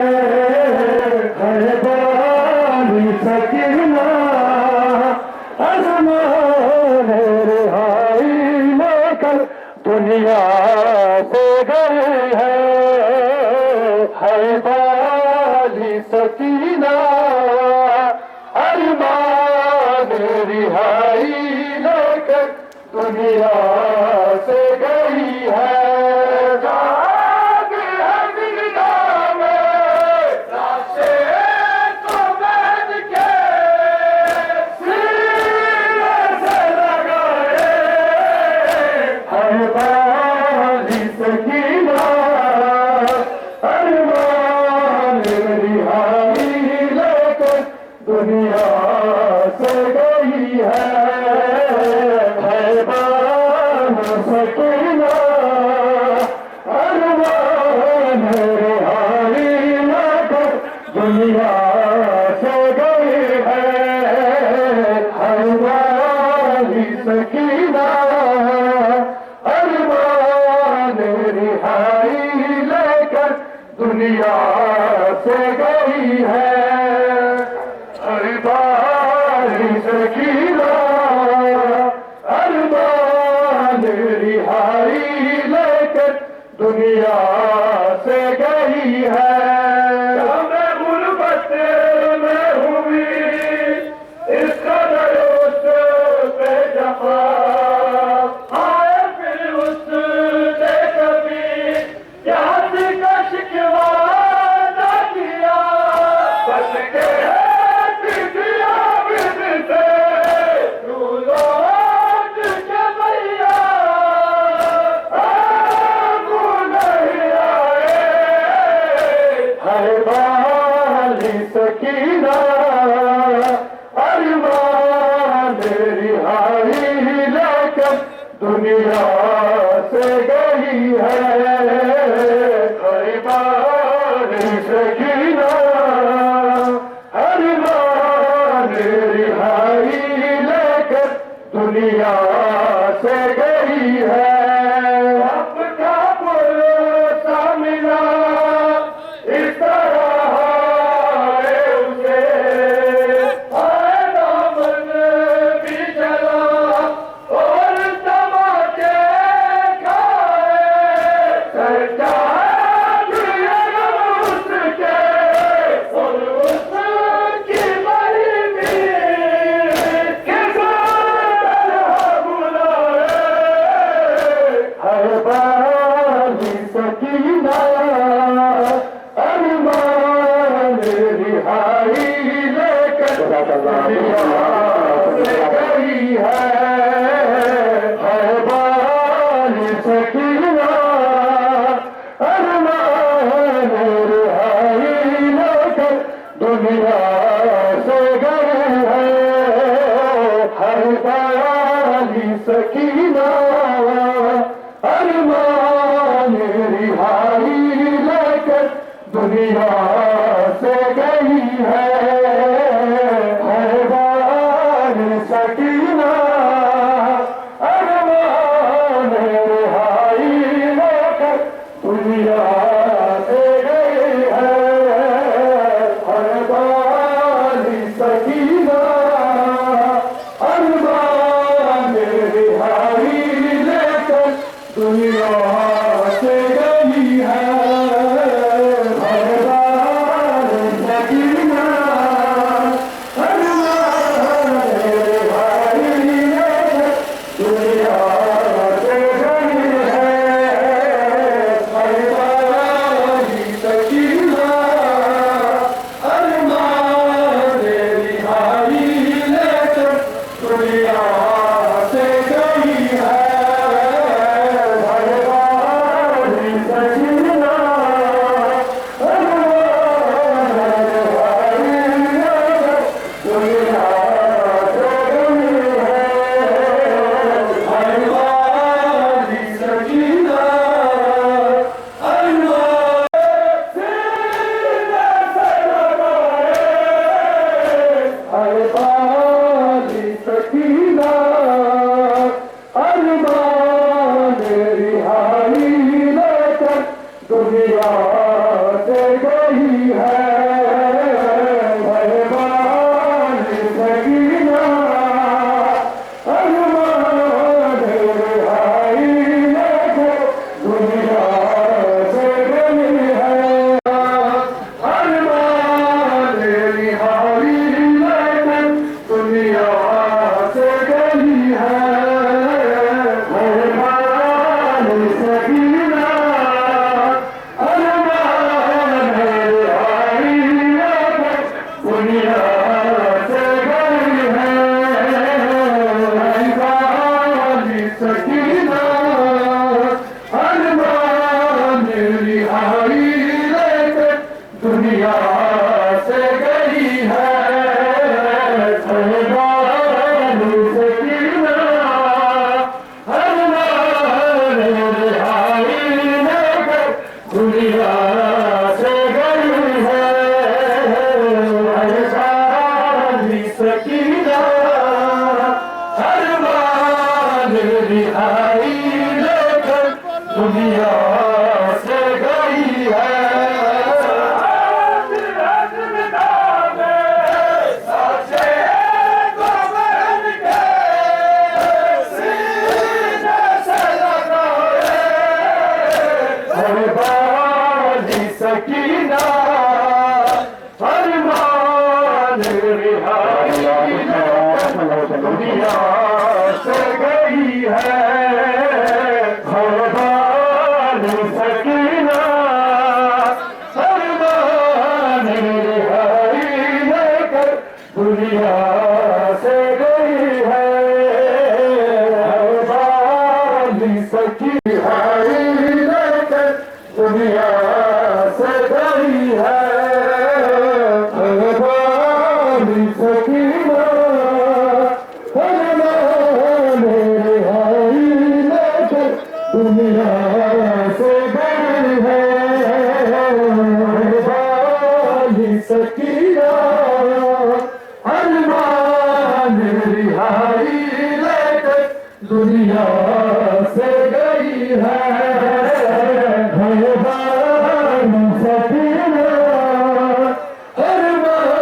है बानी सकीना अरमान रिहाई लेकर दुनिया से गई है बानी सकीना अरमान रिहाई लेकर दुनिया से गई है। दुनिया से गई है बान सकीना अरमान रिहाई लेकर दुनिया से गई है बान सकीना अरमान रिहाई लेकर दुनिया से गई है। सकीना अरमान रिहाई लेकर दुनिया से गई है। मैं गुर्बत में हुई इस कदर उस पे जफा आए फिर उसने कभी याद का शिकवा न किया बस के सकीना अरमान रिहाई लेकर दुनिया से गई है। सकीना अरमान रिहाई लेकर दुनिया से गई है। आपका भरोसा मिला इस तरह सकीना अरमान रिहाई लेकर दुनिया से गई है बानी सकीना अरमान रिहाई लेकर दुनिया से गई है बानी सकीना अरमान रिहाई लेकर दुनिया से गई है बान सकीना अरमान रिहाई लेकर दुनिया से गई है बान सकीना अरमान रिहाई लेकर दुनिया से गई है। दुनिया से गई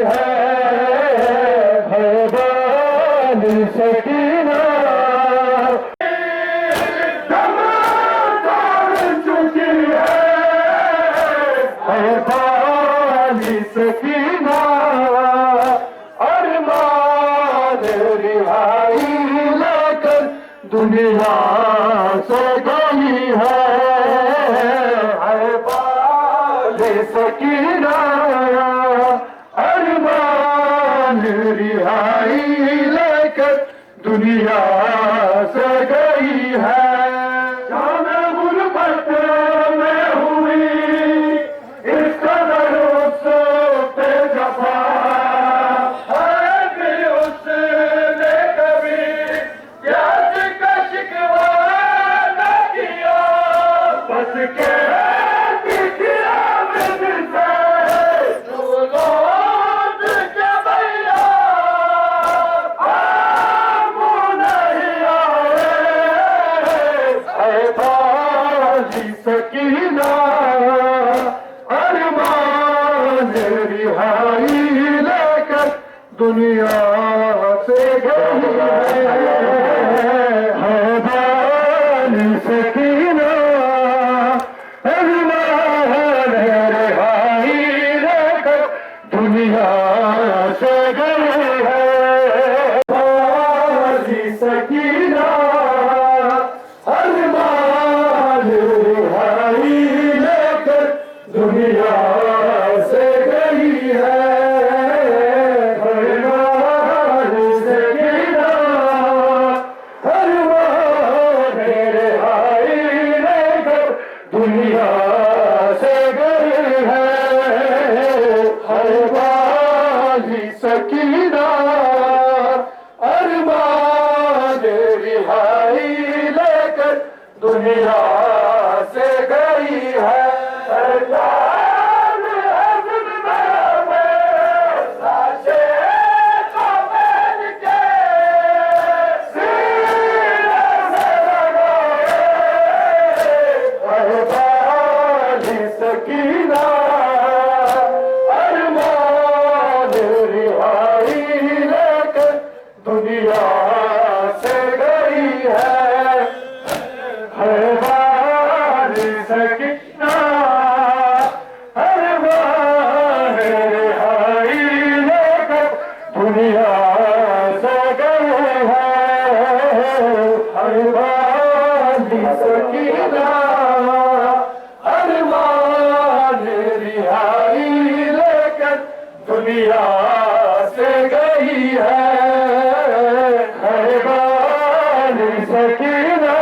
है। सकीना अरमान रिहाई लेकर दुनिया से गई है। सरकार अज़्म में लाशे को पहन के सीने से लगाए अरमान सकीना अरमान रिहाई लेकर दुनिया से गई है। अरमान सकीना अरमान रिहाई लेकर दुनिया से गई है। अरमान सकीना अरमान रिहाई लेकर दुनिया से गई है। अरमान सकीना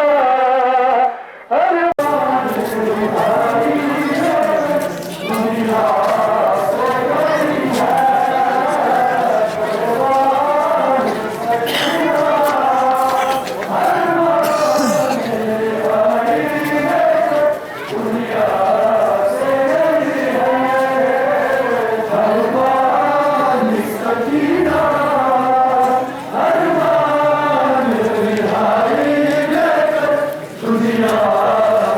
अरमान रिहाई लेकर दुनिया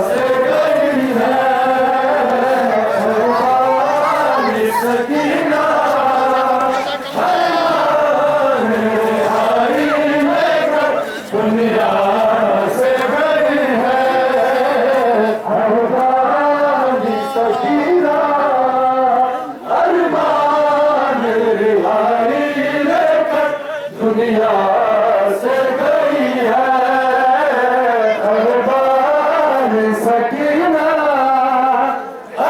से गई है। दुनिया से गई है। अरमान सकीना अरमान रिहाई लेकर दुनिया से गए हैं। अरमान सकीना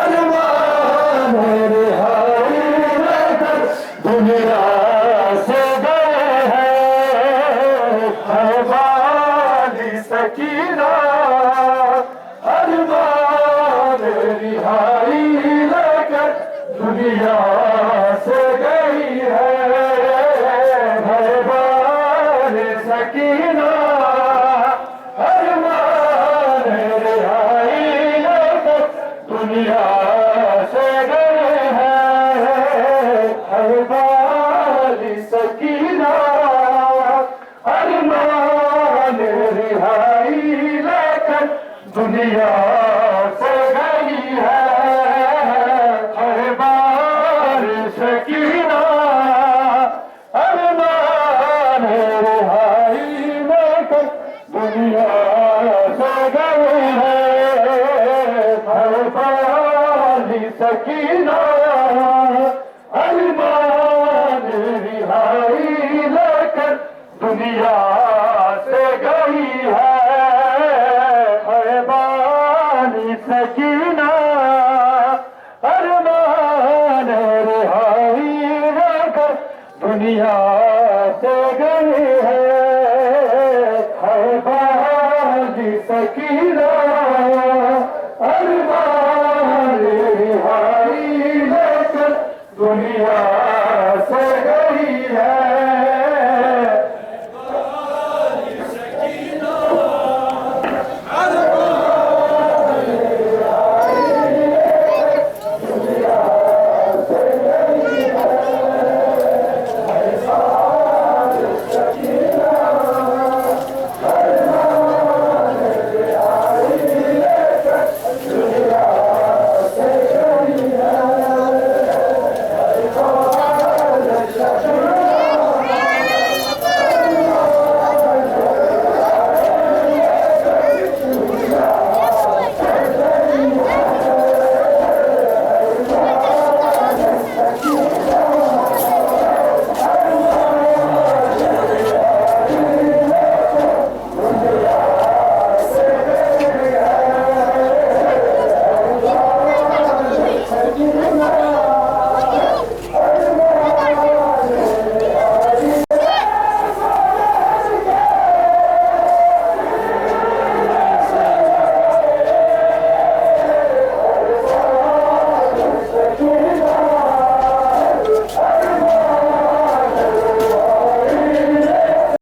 अरमान रिहाई लेकर दुनिया से गई है। सकीना अरमान रिहाई लेकर दुनिया से गए हैं। अरमान सकीना अरमान रिहाई लेकर दुनिया से गई है। अरमान सकीना अरमान रिहाई लेकर दुनिया से गए हैं। अरमान सकीना अरमान रिहाई लेकर दुनिया से गई है। अरमान सकीना अरमान रिहाई लेकर दुनिया